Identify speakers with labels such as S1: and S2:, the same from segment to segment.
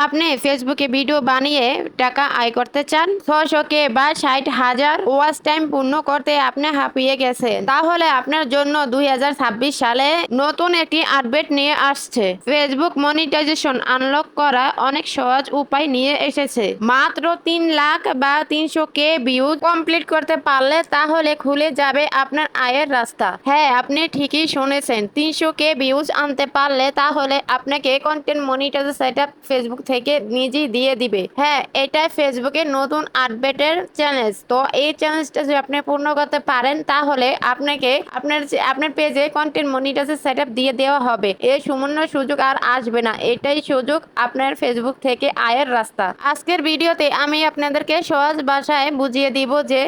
S1: আপনি ফেসবুকে ভিডিও বানিয়ে টাকা আয় করতে চান, 600K বা 60,000 ওয়াচ টাইম পূর্ণ করতে আপনি হাঁপিয়ে গেছেন, তাহলে আপনার জন্য 2026 সালে নতুন একটি আপডেট নিয়ে আসছে। ফেসবুক মনিটাইজেশন আনলক করা অনেক সহজ উপায় নিয়ে এসেছে। মাত্র 3 লাখ বা 300K ভিউ কমপ্লিট করতে পারলে তাহলে খুলে যাবে আপনার আয়ের রাস্তা। হ্যাঁ, আপনি ঠিকই শুনেছেন, 300K ভিউজ আনতে পারলে তাহলে আপনাকে কন্টেন্ট মনিটাইজেশন সেটআপ ফেসবুক থেকে নিজেই দিয়ে দিবে। হ্যাঁ, এটাই ফেসবুকের নতুন আপডেটের চ্যালেঞ্জ। তো এই চ্যালেঞ্জটা যদি আপনি পূর্ণ করতে পারেন তাহলে আপনাকে আপনার পেজে কন্টেন্ট মনিটাইজেশন সেটআপ দিয়ে দেওয়া হবে। এই সুবর্ণ সুযোগ আর আসবে না। এটাই সুযোগ আপনার ফেসবুক থেকে আয়ের রাস্তা। আজকের ভিডিওতে আমি আপনাদেরকে সহজ ভাষায় বুঝিয়ে দিব যে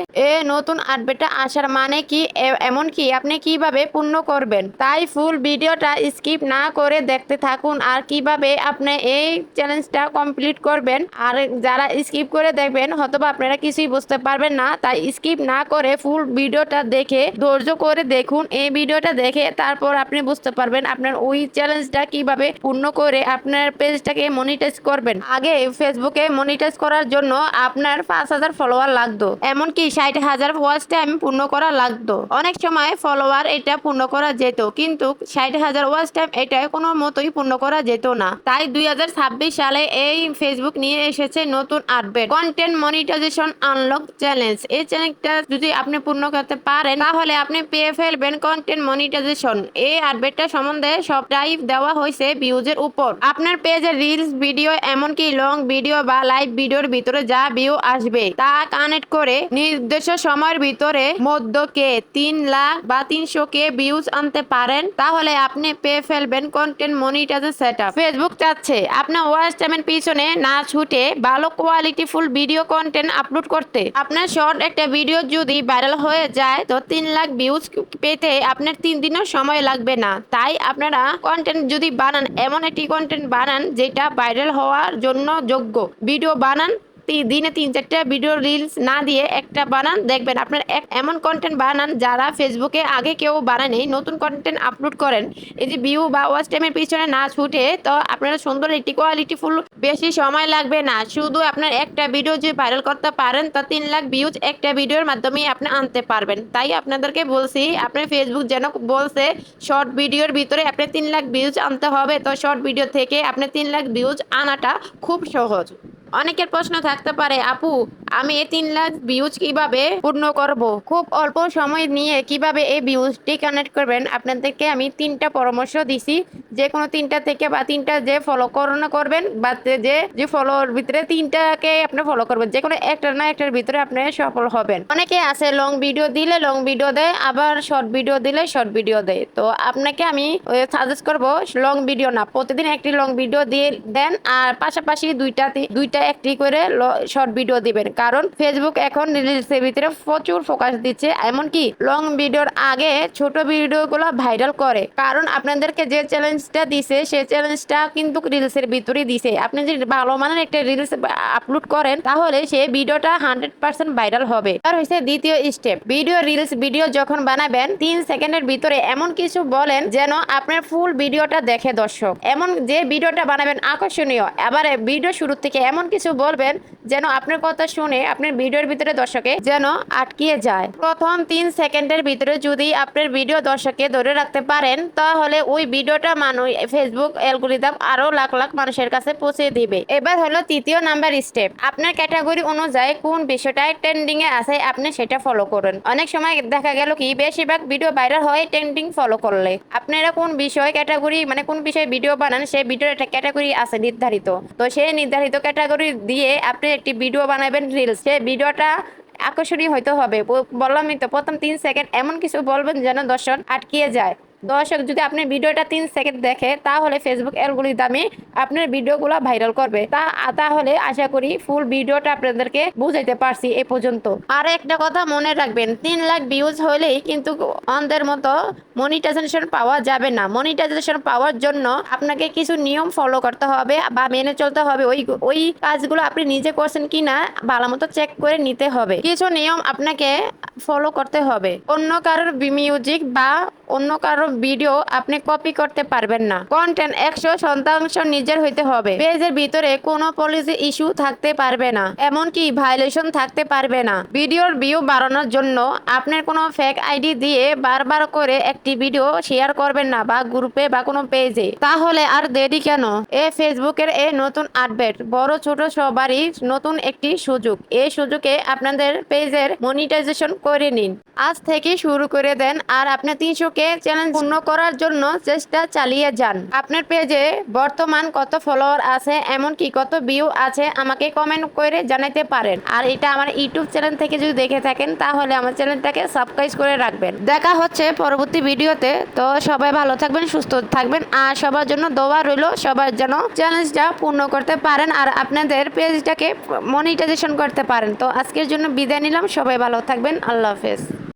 S1: নতুন আপডেটটা আসার মানে কি, এমনকি আপনি কিভাবে পূর্ণ করবেন। তাই ফুল ভিডিওটা স্কিপ না করে দেখতে থাকুন আর কিভাবে আপনি এই চ্যালেঞ্জটা কমপ্লিট করবেন। আর যারা স্কিপ করে দেখবেন হয়তোবা আপনারা কিছুই বুঝতে পারবেন না, তাই স্কিপ না করে ফুল ভিডিওটা দেখে ধৈর্য করে দেখুন। এই ভিডিওটা দেখে তারপর আপনি বুঝতে পারবেন আপনার ওই চ্যালেঞ্জটা কিভাবে পূর্ণ করে আপনার পেজটাকে মনিটাইজ করবেন। আগে ফেসবুকে মনিটাইজ করার জন্য আপনার 5,000 ফলোয়ার লাগতো, এমনকি 60,000 ওয়াচ টাইম পূর্ণ করা লাগতো। অনেক সময় ফলোয়ার এটা পূর্ণ করা যেত, কিন্তু 60,000 ওয়াচ টাইম এটা কোনো মতোই পূর্ণ করা যেত না। তাই 2026 সালে এই ফেসবুক নিয়ে এসেছে নতুন update, content monetization unlock challenge. এই চ্যালেঞ্জটা যদি আপনি পূর্ণ করতে পারেন তাহলে আপনি পেয়ে ফেলবেন কন্টেন্ট মনিটাইজেশন। এই আপডেটটা সম্বন্ধে সবটাই দেওয়া হয়েছে ভিউজের উপর। আপনার পেজে রিলস ভিডিও, এমনকি লং ভিডিও বা লাইভ ভিডিওর ভিতরে যা ভিউ আসবে তা কানেক্ট করে নির্দিষ্ট সময়ের ভিতরে মধ্যকে 3 লাখ বা 300K ভিউজ আনতে পারেন তাহলে আপনি পেয়ে ফেলবেন কন্টেন্ট মনিটাইজেশন সেটআপ। ফেসবুক চাচ্ছে আপনার ওয়াচ টাইমের পিছনে না ছুটে ভালো quality full video content upload করতে। আপনার শর্ট একটা ভিডিও যদি ভাইরাল হয়ে যায় তো 3 লাখ ভিউজ পেতে আপনার 3 দিনের সময় লাগবে না। তাই আপনারা কন্টেন্ট যদি বানান, এমন একটি কন্টেন্ট বানান যেটা ভাইরাল হওয়ার জন্য যোগ্য। ভিডিও বানান, দিনে 3-4টা ভিডিও রিলস না দিয়ে একটা বানান, দেখবেন আপনার এমন কন্টেন্ট বানান যারা ফেসবুকে আগে কেউ বানায়নি, নতুন কন্টেন্ট আপলোড করেন। এই যে ভিউ বা ওয়াচ টাইমের পিছনে না ছুটে, তো আপনারা সুন্দর একটি কোয়ালিটি ফুল, বেশি সময় লাগবে না। শুধু আপনার একটা ভিডিও যদি ভাইরাল করতে পারেন তো 3 লাখ ভিউজ একটা ভিডিওর মাধ্যমেই আপনি আনতে পারবেন। তাই আপনাদেরকে বলছি, আপনার ফেসবুক যেন বলছে শর্ট ভিডিওর ভিতরে আপনি 3 লাখ ভিউজ আনতে হবে, তো শর্ট ভিডিও থেকে আপনি 3 লাখ ভিউজ আনাটা খুব সহজ। অনেকের প্রশ্ন থাকতে পারে, আপু আমি এই 3 লাখ ভিউজ কিভাবে পূর্ণ করব? খুব অল্প সময় নিয়ে কিভাবে এই ভিউজটি কানেক্ট করবেন আপনাদেরকে আমি 3টা পরামর্শ দিছি। যে কোনো 3টা থেকে বা 3টা যে ফলো করবেন বা যে ফলোর ভিতরে 3টাকে আপনি ফলো করবেন, যে কোনো একটা না একটার ভিতরে আপনি সফল হবেন। অনেকে আছে লং ভিডিও দিলে লং ভিডিও দেয়, আবার শর্ট ভিডিও দিলে শর্ট ভিডিও দেয়। তো আপনাকে আমি সাজেস্ট করব লং ভিডিও না, প্রতিদিন একটি লং ভিডিও দিয়ে দেন আর পাশাপাশি দুইটা একটি করে শর্ট ভিডিও দিবেন। কারণ ফেসবুক এখন রিলসের ভিতরে প্রচুর ফোকাস দিচ্ছে, এমনকি লং ভিডিওর আগে ছোট ভিডিওগুলো ভাইরাল করে। কারণ আপনাদেরকে যে চ্যালেঞ্জটা দিছে সেই চ্যালেঞ্জটা কিন্তু রিলসের ভিতরে দিছে। আপনি যদি ভালো মানের একটা রিলস আপলোড করেন তাহলে সেই ভিডিওটা 100% ভাইরাল হবে। আর হচ্ছে দ্বিতীয় স্টেপ, রিলস ভিডিও যখন বানাবেন 3 সেকেন্ডের ভিতরে এমন কিছু বলেন যেন আপনার ফুল ভিডিওটা দেখে দর্শক। এমন যে ভিডিওটা বানাবেন আকর্ষণীয়, এবার ভিডিও শুরু থেকে এমন কিছু বলবেন যেন আপনার কথা শুনে আপনার ভিডিওর ভিতরে দর্শকে যেন আটকিয়ে যায়। প্রথম 3 সেকেন্ডের ভিতরে যদি আপনার ভিডিও দর্শককে ধরে রাখতে পারেন তাহলে ওই ভিডিওটা ফেসবুক অ্যালগরিদম আরো লাখ লাখ মানুষের কাছে পৌঁছে দিবে। এবার হলো তৃতীয় নাম্বার স্টেপ, আপনার ক্যাটাগরি অনুযায়ী কোন বিষয়টা ট্রেন্ডিং এ আছে আপনি সেটা ফলো করুন। অনেক সময় দেখা গেল কি বেশিরভাগ ভিডিও ভাইরাল হয় ট্রেন্ডিং ফলো করলে। আপনারা কোন বিষয় ক্যাটাগরি, মানে কোন বিষয়ে ভিডিও বানান সেই ভিডিওর একটা ক্যাটাগরি আছে নির্ধারিত, তো সেই নির্ধারিত ক্যাটাগরি দিয়ে আপনি একটি ভিডিও বানাবেন রিলস। সেই ভিডিওটা আকর্ষণীয় হইতে হবে। বললামই তো, প্রথম 3 সেকেন্ড এমন কিছু বলবেন যেন দর্শক আটকিয়ে যায়। দর্শক যদি আপনি ভিডিওটা 3 সেকেন্ড দেখে তাহলে ফেসবুক অ্যালগরিদমে আপনার ভিডিওগুলো ভাইরাল করবে। তাহলে আশা করি ফুল ভিডিওটা আপনাদেরকে বুঝাইতে পারছি এ পর্যন্ত। আর একটা কথা মনে রাখবেন, 3 লাখ ভিউজ হলেই কিন্তু অন্ধের মতো মনিটাইজেশন পাওয়া যাবে না। মনিটাইজেশন পাওয়ার জন্য আপনাকে কিছু নিয়ম ফলো করতে হবে বা মেনে চলতে হবে। ওই কাজগুলো আপনি নিজে করছেন কিনা ভালো মতো চেক করে নিতে হবে। কিছু নিয়ম আপনাকে ফলো করতে হবে। অন্য কারোর মিউজিক বা অন্য কারো ভিডিও আপনি কপি করতে পারবেন না। কন্টেন্ট 100% নিজের হইতে হবে। পেজের ভিতরে কোনো পলিসি ইস্যু থাকতে পারবে না, এমনকি ভায়োলেশন থাকতে পারবে না। ভিডিওর ভিউ বাড়ানোর জন্য আপনার কোনো ফেক আইডি দিয়ে বারবার করে একটি ভিডিও শেয়ার করবেন না, বা গ্রুপে বা কোনো পেজে। তাহলে আর দেরি কেন? ফেসবুকের এই নতুন আপডেট বড় ছোট সবারই নতুন একটি সুযোগ। এই সুযোগে আপনাদের পেজের মনিটাইজেশন করে নিন। আজ থেকে শুরু করে দেন, আর আপনি 300K চ্যালেঞ্জ পূর্ণ করার জন্য চেষ্টা চালিয়ে যান। আপনার পেজে বর্তমান কত ফলোয়ার আছে, এমনকি কত ভিউ আছে, আমাকে কমেন্ট করে জানাতে পারেন। আর এটা আমার ইউটিউব চ্যানেল থেকে যদি দেখে থাকেন, তাহলে আমার চ্যানেলটাকে সাবস্ক্রাইব করে রাখবেন। দেখা হচ্ছে পরবর্তী ভিডিওতে। তো সবাই ভালো থাকবেন, সুস্থ থাকবেন, আর সবার জন্য দোয়া রইল সবার যেন চ্যালেঞ্জটা পূর্ণ করতে পারেন আর আপনাদের পেজটাকে মনিটাইজেশন করতে পারেন। তো আজকের জন্য বিদায় নিলাম। সবাই ভালো থাকবেন। আল্লাহ হাফেজ।